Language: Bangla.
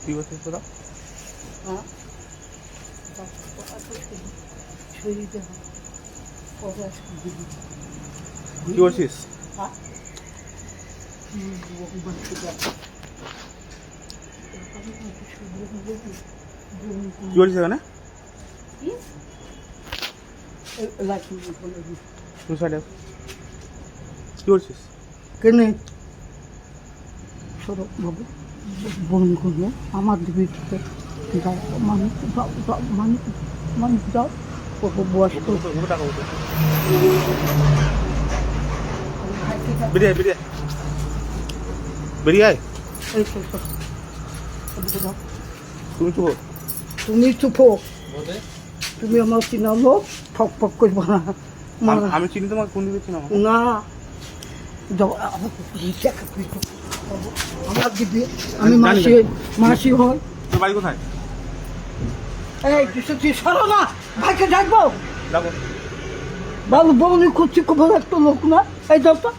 কি বলছিস তোরা? হ্যাঁ শরীরে কি বলছিস? কি বলছিস এখানে? তুই সাইডে আস। কি বলছিস? কেনে সরব বাবু বমি করলে আমার দিকে মানুষ মানুষ মানুষ যাও বয়স্ক বেরিয়ে আয়, বেরিয়ে আয়। বেরিয়ে আয়। এই তো তুমি চুপ হো। তুমি চুপ হো। তুমি আমার চিনা লোক ফক ফক করবো না আমি চিনি তোমাকে, কোন দিকে চিনো? না আমার দিদি আমি মাসি মাসি হই। তোর বাড়ি কোথায়? এই তুই সরো না, ভাইকে ডাকবো। দেখো বাবু বউনি খুঁজছি খুব ভালো একটা লোক না, এই যাও তো।